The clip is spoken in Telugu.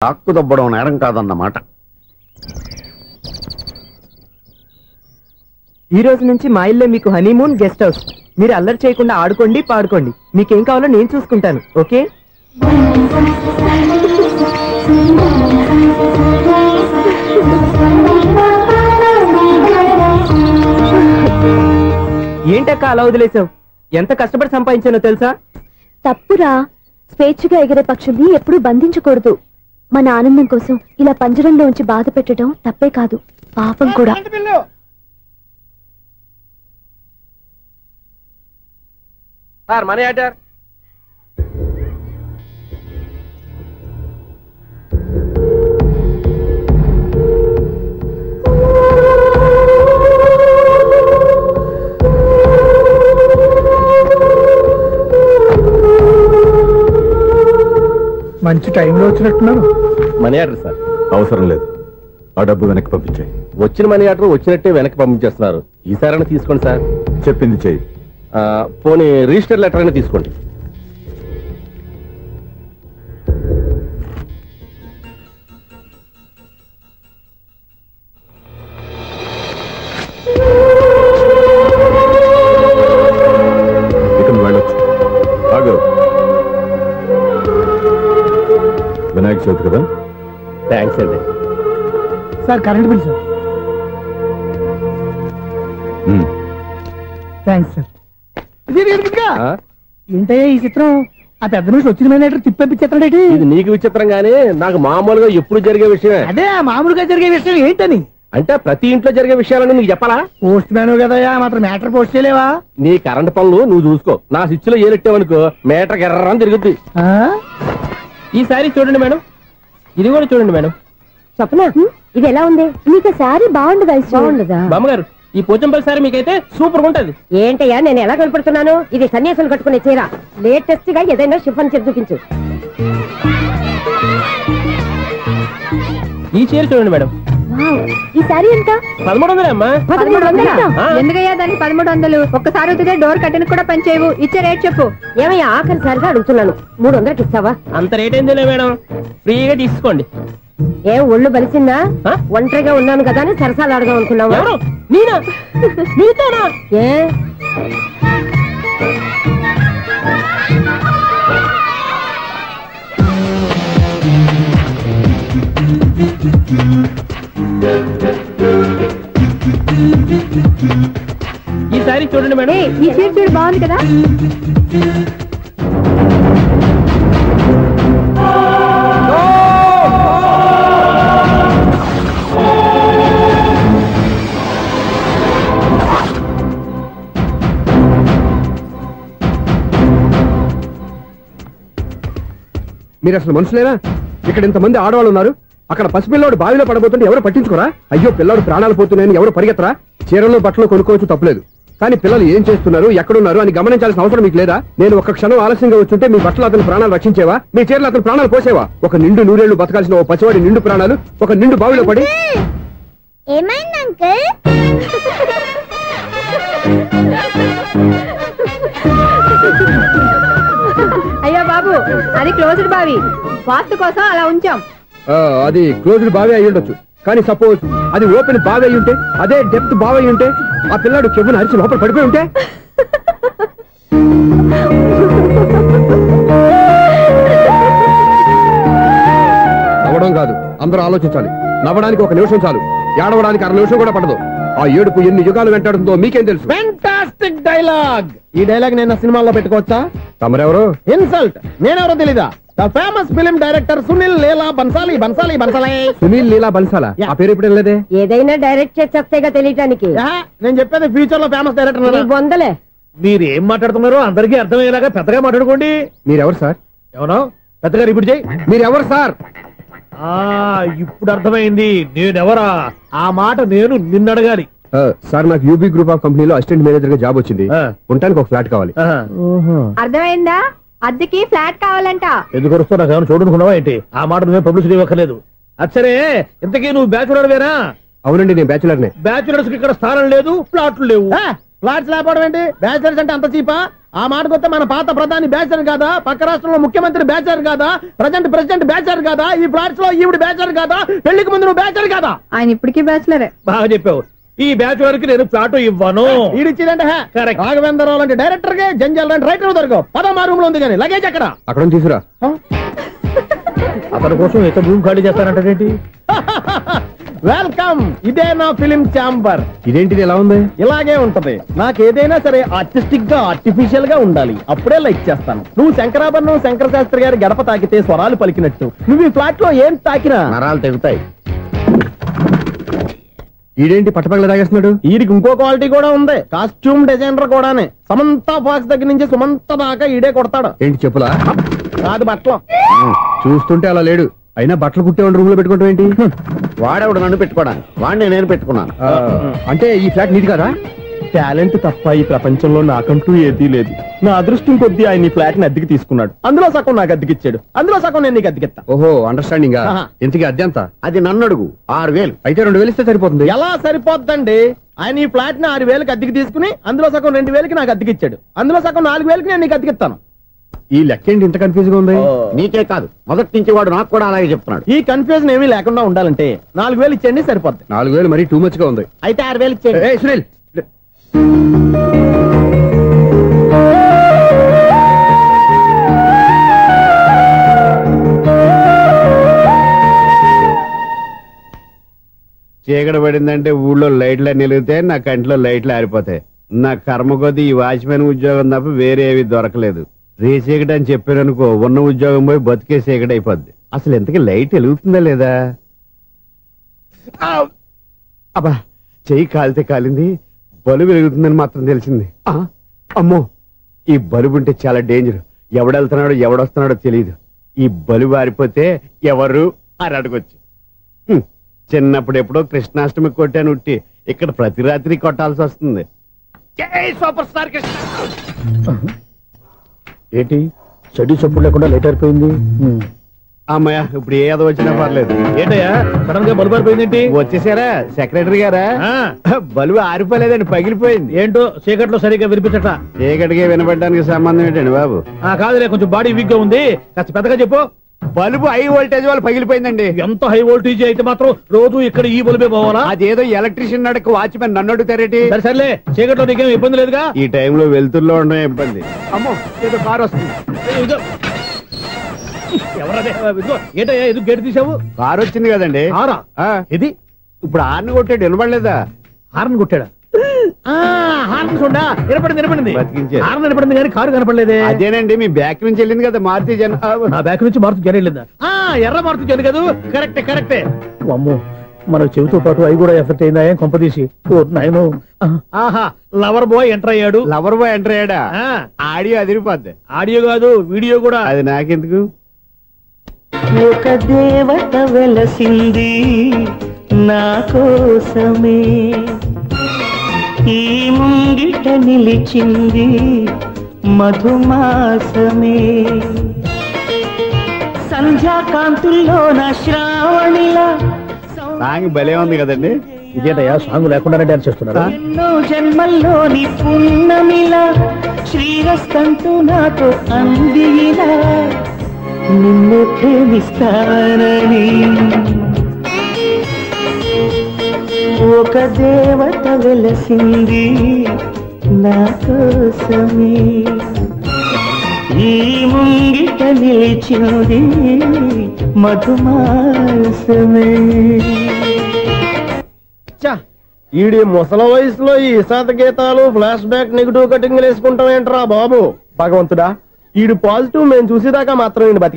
తాక్కు దబ్బడం నేరం కాదన్నమాట. ఈ రోజు నుంచి మా ఇల్లే మీకు హనీమూన్ గెస్ట్ హౌస్. మీరు అల్లరి చేయకుండా ఆడుకోండి, పాడుకోండి. మీకేం కావాలో నేను చూసుకుంటాను. ఓకే? ఏంటక్క అలా వదిలేసావు? ఎంత కష్టపడి సంపాదించానో తెలుసా? తప్పురా. స్వేచ్ఛగా ఎగిరే పక్షుల్ని ఎప్పుడూ బంధించకూడదు. మన ఆనందం కోసం ఇలా పంజరంలో ఉంచి బాధ పెట్టడం తప్పే కాదు, పాపం కూడా. Sir money order. మంచి టైంలో వచ్చినట్టున్నారు. Money order sir. అవసరం లేదు, ఆ డబ్బు వెనక్కి పంపించాయి. వచ్చిన మనీ ఆర్డర్ వచ్చినట్టే వెనక్కి పంపించేస్తున్నారు. ఈసారైనా తీసుకోండి సార్. చెప్పింది చెయ్యి. పోనీ రిజిస్టర్ లెటర్ అయినా తీసుకోండి. ఇక నువ్వు వెళ్ళొచ్చు. ఆగు. వినాయక చవితి కదా? థ్యాంక్స్ అండి. Sir current bill sir. Thanks sir. ఏంటయ్యా ఈ చిత్రం? ఆ పెద్ద నుంచి వచ్చిన మేనేటర్ తిప్పించేస్తాడేంటి? ఇది నీకు విచిత్రం గానీ నాకు మామూలుగా ఎప్పుడు జరిగే విషయమే. అదే మామూలుగా జరిగే విషయం ఏంటని? అంటే ప్రతి ఇంట్లో జరిగే విషయాలని నీకు చెప్పాలా? పోస్ట్ మ్యాన్ కదయ్యా, మాత్రం మ్యాటర్ పోస్ట్ చేయలేవా? నీ కరెంట్ పనులు నువ్వు చూసుకో. నా స్విచ్ లో ఏలెట్టావనుకో మేటర్ ఎర్రని తిరుగుద్ది. ఈసారి చూడండి మేడం, ఇది కూడా చూడండి మేడం. చెప్పనా? ఇది ఎలా ఉంది? నీకు శారీ బాగుండదా? బాగుండదా బామ్మగారు? ఈ పోచంపల్లి సారీ మీకైతే సూపర్ గా ఉంటది. ఏంటయ్యా నేను ఎలా కనపడుతున్నాను? ఇది సన్యాసులు కట్టుకునే చీర. లేటెస్ట్ గా ఏదైనా షిఫాన్ చీర చూపించు. ఈ చీర చూడండి మేడం. ఈ శారీ ఎంత? 1300 అమ్మా. 1300? ఎందుకయ్యా దానికి 1300? ఒక్కసారి అవుతుందే డోర్ కట్టెన్ కూడా పనిచేయవు. ఇచ్చే రేట్ చెప్పు. ఏమయ్యా ఆఖరిసారిగా అడుగుతున్నాను, 300కి ఇస్తావా? అంత రేట్ ఏందిలే మేడం, ఫ్రీగా తీసుకోండి. ఏం ఒళ్ళు బలిసిందా? ఒంటరిగా ఉన్నాను కదా అని సరసాలు అడగా అనుకున్నావా? ఎవరు? నేనా? నీతోనా? ఏ ఈ సారీ చూడండి మేడం. ఈ చీర చూడు, బాగుంది కదా? మీరు అసలు మనుషులేనా? ఇక్కడ ఇంతమంది ఆడవాళ్ళు ఉన్నారు. అక్కడ పసిపిల్లాడు బావిలో పడబోతుంటే ఎవరు పట్టించుకోరా? అయ్యో పిల్లాడు ప్రాణాలు పోతున్నాయని ఎవరు పరిగెత్తరా? చీరలు బట్టలు కొనుక్కోవచ్చు, తప్పులేదు. కానీ పిల్లలు ఏం చేస్తున్నారు, ఎక్కడున్నారు అని గమనించాల్సిన అవసరం మీకు లేదా? నేను ఒక్క క్షణం ఆలస్యంగా వచ్చుంటే మీ బట్టలు అతని ప్రాణాలు రక్షించేవా? మీ చీరలు అతని ప్రాణాలు పోసేవా? ఒక నిండు నూరేళ్లు బతకాల్సిన ఓ పసివాడి నిండు ప్రాణాలు ఒక నిండు బావిలో పడి. ఏమైంది అంకుల్? అయ్యో బాబు, అది క్లోజ్డ్ బావి, వాస్తు కోసం అలా ఉంచాం. అది క్లోజ్డ్ బావి అయి ఉండొచ్చు, కానీ సపోజ్ అది ఓపెన్ బావి అయి ఉంటే, అదే డెప్త్ బావి అయి ఉంటే, ఆ పిల్లాడు చెవును అరిచి లోపల పడిపోయి ఉంటే? నవ్వడం కాదు, అందరూ ఆలోచించాలి. నవ్వడానికి ఒక నిమిషం చాలు, ఏడవడానికి 1/2 నిమిషం కూడా పడదు. ఆ ఏడుపు ఎన్ని యుగాలు వెంటాడుతుందో మీకేం తెలుసు? Fantastic dialogue. ఈ డైలాగ్ నేను సినిమాల్లో పెట్టుకోవచ్చా? తమరెవరు? ఇన్సల్ట్. నేనెవరో తెలీదా? The famous film director Sunil Leela Bhansali. Bhansali Bhansali Sunil Leela బన్సాలా? ఆ పేరు ఇప్పుడు లేదే. ఏదైనా డైరెక్ట్ చేసేస్తేగా తెలియటానికి. నేను చెప్పేది ఫ్యూచర్ లో ఫేమస్ డైరెక్టర్. బొందలే. మీరు ఏం మాట్లాడుతున్నారో అందరికీ అర్థమయ్యేలాగా పెద్దగా మాట్లాడుకోండి. మీరెవరు సార్? ఎవరో పెద్దగా రిపీట్ చేయి. మీరెవరు సార్? ఇప్పుడు అర్థమైంది నేనెవరా. ఆ మాట నేను నిన్నడగాలి. సార్, నాకు యూబీ గ్రూప్ ఆఫ్ కంపెనీలో అసిస్టెంట్ మేనేజర్ గా జాబ్ వచ్చింది. ఉండటానికి ఒక ఫ్లాట్ కావాలి. అర్థమైందా? అద్దెకి ఫ్లాట్ కావాలంట. ఎందుకు వస్తావు? నాకు ఏమైనా చూడనుకున్నావా ఏంటి? ఆ మాట నువ్వే పబ్లిసిటీ ఇవ్వక్కర్లేదు. అచ్చరే, ఇంతకీ నువ్వు బ్యాచులర్ వేరా? అవునండి, నేను బ్యాచులర్ నే. బ్యాచులర్స్ కి ఇక్కడ స్థానం లేదు, ఫ్లాట్లు లేవు. ఫ్లాట్స్ లేకపోవడం ఏంటి? బ్యాచులర్స్ అంటే అంత చీపా? ఆ మాటకొస్తే మన పాత ప్రధాని బ్యాచర్ కాదా, పక్క రాష్ట్రంలో ముఖ్యమంత్రి బ్యాచర్ కాదా, ప్రెసిడెంట్ బ్యాచర్ కాదా, ఈ ఫ్లాట్స్ లో ఈవిడ బ్యాచర్ కాదా, పెళ్లికి ముందు నువ్వు బ్యాచర్ కాదా? ఆయన ఇప్పటికీ బ్యాచులరే. బాగా చెప్పావు. ఈ బ్యాచ్ వరకు నేను ఫ్లాట్ ఇవ్వను. ఈడిచ్చిందంటే రాఘవేంద్రరావు లాంటి డైరెక్టర్ కి, జంజాల్ లాంటి రైటర్ దొరకవు. పదమా రూమ్ లో ఉంది కానీ లగేజ్ అక్కడ తీసుకురా. అతని కోసం ఎంత రూమ్ ఖాళీ చేస్తానంటే వెల్కమ్. ఇదే నా ఫిలిం ఛాంబర్. ఇదేంటిది ఎలా ఉంది? ఇలాగే ఉంటది. నాకు ఏదైనా సరే ఆర్టిస్టిక్ గా, ఆర్టిఫిషియల్ గా ఉండాలి. అప్పుడే లైక్ చేస్తాను. నువ్వు శంకరాభరణం శంకర శాస్త్రి గారి గడప తాకితే స్వరాలు పలికినట్టు నువ్వు ఈ ఫ్లాట్ లో ఏం తాకినా నరాలు తెగుతాయి. ఈడేంటి పట్టపగల తాగేస్తున్నాడు? వీడికి ఇంకో క్వాలిటీ కూడా ఉంది. కాస్ట్యూమ్ డిజైనర్ కూడానే. సమంత ఫాక్స్ దగ్గర నుంచి సుమంత దాకా ఈడే కొడతాడు. ఏంటి చెప్పులా? కాదు బట్టలు. చూస్తుంటే అలా లేడు. అయినా బట్టలు కుట్టేవాడి రూమ్ లో పెట్టుకోవడం ఏంటి? వాడేవాడు నన్ను పెట్టుకోవడానికి, వాడిని నేను పెట్టుకున్నాను. అంటే ఈ ఫ్లాట్ నీది కదా? టాలెంట్ తప్ప ఈ ప్రపంచంలో నాకంటూ ఏదీ లేదు. నా అదృష్టం కొద్దీ ఆయన ఈ ఫ్లాట్ ని అద్దెకి తీసుకున్నాడు. అందులో సగం నాకు అద్దెకిచ్చాడు, అందులో సగం నేను నీకు అద్దెకిస్తా. ఓహో, అండర్స్టాండింగ్. ఇంతకీ అద్దె ఎంత? అది నన్ను అడుగు. 6,000. అయితే 2,000 ఇస్తే సరిపోతుంది. ఎలా సరిపోద్దండి? ఆయన ఈ ఫ్లాట్ ని 6,000కి అద్దెకి తీసుకుని అందులో సగం 2,000కి నాకు అద్దెకిచ్చాడు, అందులో సగం 4,000కి నేను నీకు అద్దెకిస్తాను. ఈ లెక్క ఏంటి ఇంత కన్ఫ్యూజ్ గా ఉంది? నీకే కాదు, మొదటి నుంచి వాడు నాకు కూడా అలాగే చెప్తున్నాడు. ఈ కన్ఫ్యూజన్ ఏమీ లేకుండా ఉండాలంటే 4,000 ఇచ్చేయండి, సరిపోద్ది. 4,000 మరీ టూ మచ్ గా ఉంది. అయితే 6,000 ఇచ్చేయండి. ఏయ్ సునీల్, చీకటి పడిందంటే ఊళ్ళో లైట్లు అన్ని వెలిగితే నా కంటిలో లైట్లు ఆరిపోతాయి. నా కర్మ కొద్దీ ఈ వాచ్మెన్ ఉద్యోగం తప్ప వేరే ఏవి దొరకలేదు. రేచీకటి అని చెప్పారనుకో, ఉన్న ఉద్యోగం పోయి బతికే చీకటి అయిపోద్ది. అసలు ఎంతకీ లైట్ వెలుగుతుందా లేదా? అబ్బా, చెయ్యి కాలితే కాలింది, బలుబు వెలుగుతుందని మాత్రం తెలిసింది. అమ్మో, ఈ బలుబు ఉంటే చాలా డేంజర్. ఎవడెళ్తున్నాడో ఎవడొస్తున్నాడో తెలియదు. ఈ బలుబు ఆరిపోతే ఎవరు అని అడగొచ్చు. చిన్నప్పుడు ఎప్పుడో కృష్ణాష్టమి కొట్టాను ఉట్టి, ఇక్కడ ప్రతి రాత్రి కొట్టాల్సి వస్తుంది. Super star Krishna. ఏంటి చెడు చప్పుడు లేకుండా లేట్ అయిపోయింది? అమ్మయ్య, ఇప్పుడు ఏదో వచ్చినా పర్లేదు. ఏంటయ్యా సడన్ గా బలుపు అయిపోయింది? వచ్చేసారా సెక్రటరీ గారా? బలుబు ఆరిపోలేదండి, పగిలిపోయింది. ఏంటో చీకట్లో సరిగ్గా వినిపించట. చీకటిగా వినపడడానికి సంబంధం ఏంటండి బాబు? కాదులే, కొంచెం బాడీ వీక్ గా ఉంది, కాస్త పెద్దగా చెప్పు. బల్బు హై వోల్టేజ్ వాళ్ళు పగిలిపోయిందండి. ఎంత హై వోల్టేజ్ అయితే మాత్రం రోజు ఇక్కడ ఈ బల్బే పోవాలా? అదేదో ఎలక్ట్రీషియన్ అడగ వాచ్మెన్ నన్ను అడుగుతారేటి? సర్లే, చీకట్లో నీకేం ఇబ్బంది లేదుగా? ఈ టైంలో వెళ్తుల్లో ఉండడం ఇబ్బంది. అమ్మో, ఏదో కారు వస్తుంది. ఏంటయ్యా ఎదుగు గేటు తీసావు? కారు వచ్చింది కదండి. ఇది ఇప్పుడు హార్న్ కొట్టాడు, వినపడలేదా? హార్న్ కొట్టాడా? హార్న్ చూడా వినపడింది. బతికించాడు. హార్న్ వినపడింది కానీ కారు కనపడలేదే. అదేనండి, మీ బ్యాక్ నుంచి వెళ్ళింది కదా మారుతి జన. నా బ్యాక్ నుంచి మారుతి జన వెళ్ళిందా? ఎర్ర మారుతి జన కదా. కరెక్టే. అమ్మో, మన చెవితో పాటు అవి కూడా ఎఫెక్ట్ అయిందా కొంపదీసి? ఆహా, లవర్ బాయ్ ఎంటర్ అయ్యాడు. లవర్ బాయ్ ఎంటర్ అయ్యాడా? ఆడియో అదిరిపోద్ది. ఆడియో కాదు, వీడియో కూడా. అది నాకెందుకు? ఒక దేవత వెలసింది నా కోసమే, ఈ ముంగిట నిలిచింది మధుమాసమే, సంధ్యాకాంతుల్లో నా శ్రావణిలా. సాంగ్ భలే ఉంది కదండి. ఇదేటయ్యా సాంగ్ లేకుండానే డాన్స్ చేస్తున్నారా? ఎన్నో జన్మల్లోని పున్నమిలా శ్రీరస్తంతు నాతో అందిలా, నిన్ను ప్రేమిస్తానని ఒక దేవత వెలసింది నా కోసమే, ఈ ముంగిట నిలిచింది మధుమాసమే. ఈడి ముసల వయసులో ఈ ఇసాత గీతాలు, ఫ్లాష్ బ్యాక్, నెగిటివ్ కటింగ్ వేసుకుంటాం ఏంట్రా బాబు? భగవంతుడా, ఈడు పాజిటివ్ మేము చూసేదాకా మాత్రం